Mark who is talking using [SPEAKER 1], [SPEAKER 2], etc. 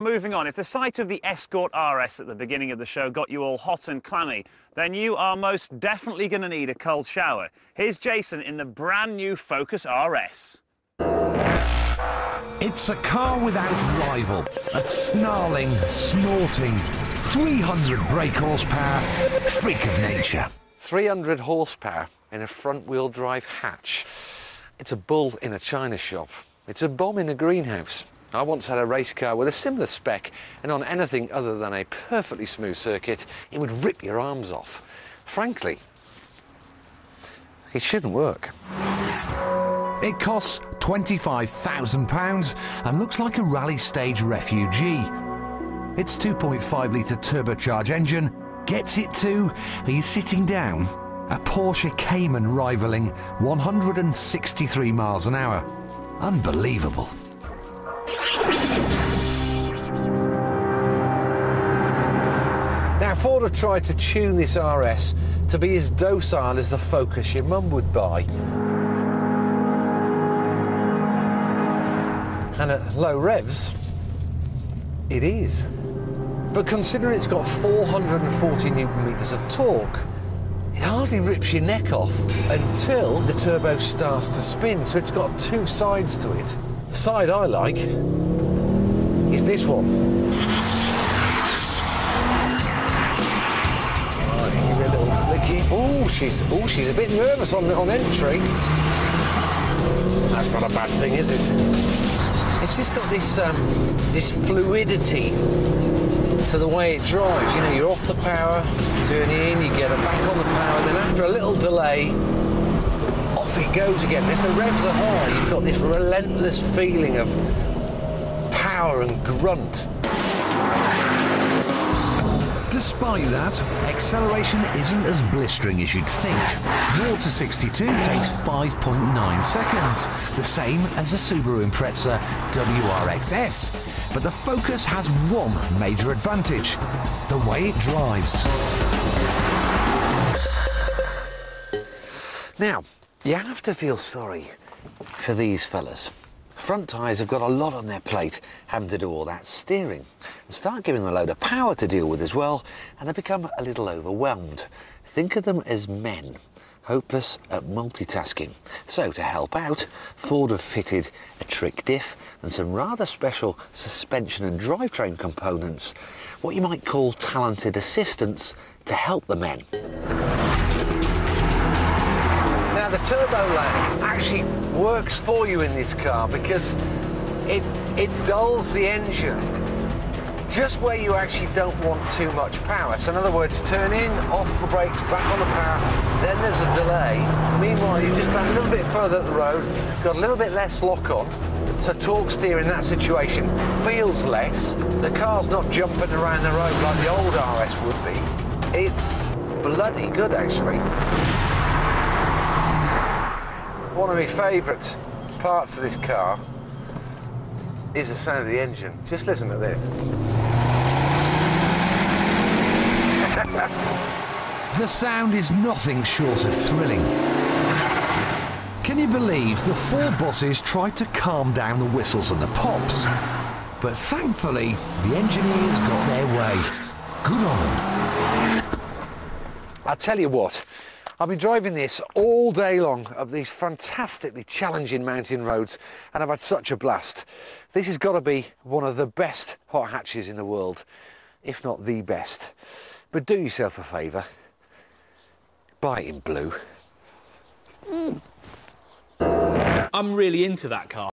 [SPEAKER 1] Moving on, if the sight of the Escort RS at the beginning of the show got you all hot and clammy, then you are most definitely going to need a cold shower. Here's Jason in the brand new Focus RS.
[SPEAKER 2] It's a car without rival. A snarling, snorting, 300 brake horsepower freak of nature.
[SPEAKER 3] 300 horsepower in a front-wheel drive hatch. It's a bull in a china shop. It's a bomb in a greenhouse. I once had a race car with a similar spec, and on anything other than a perfectly smooth circuit, it would rip your arms off. Frankly, it shouldn't work.
[SPEAKER 2] It costs £25,000 and looks like a rally stage refugee. Its 2.5 litre turbocharged engine gets it to, are you sitting down? A Porsche Cayman rivaling 163 miles an hour. Unbelievable.
[SPEAKER 3] Now, Ford have tried to tune this RS to be as docile as the Focus your mum would buy. And at low revs, it is. But considering it's got 440 Newton-meters of torque, it hardly rips your neck off until the turbo starts to spin, so it's got two sides to it. The side I like is this one. Right, give it a little flicky. Oh, she's a bit nervous on entry. That's not a bad thing, is it? It's just got this this fluidity to the way it drives. You know, you're off the power, it's turning in, you get it back on the power, then after a little delay, off it goes again. And if the revs are high, you've got this relentless feeling of power and grunt.
[SPEAKER 2] Despite that, acceleration isn't as blistering as you'd think. 0 to 62 takes 5.9 seconds, the same as the Subaru Impreza WRXS. But the Focus has one major advantage: the way it drives. Now, you have to feel sorry for these fellas. Front tyres have got a lot on their plate, having to do all that steering, and start giving them a load of power to deal with as well, and they become a little overwhelmed. Think of them as men, hopeless at multitasking. So to help out, Ford have fitted a trick diff and some rather special suspension and drivetrain components, what you might call talented assistants, to help the men.
[SPEAKER 3] Now, the turbo lag actually works for you in this car because it dulls the engine just where you actually don't want too much power. So in other words, turn in, off the brakes, back on the power, then there's a delay. Meanwhile, you just stand a little bit further up the road, got a little bit less lock-on, so torque steer in that situation feels less. The car's not jumping around the road like the old RS would be. It's bloody good, actually. One of my favourite parts of this car is the sound of the engine. Just listen to this.
[SPEAKER 2] The sound is nothing short of thrilling. Can you believe the four bosses tried to calm down the whistles and the pops? But thankfully, the engineers got their way. Good on them.
[SPEAKER 3] I'll tell you what, I've been driving this all day long up these fantastically challenging mountain roads, and I've had such a blast. This has got to be one of the best hot hatches in the world, if not the best. But do yourself a favour, buy it in blue.
[SPEAKER 4] I'm really into that car.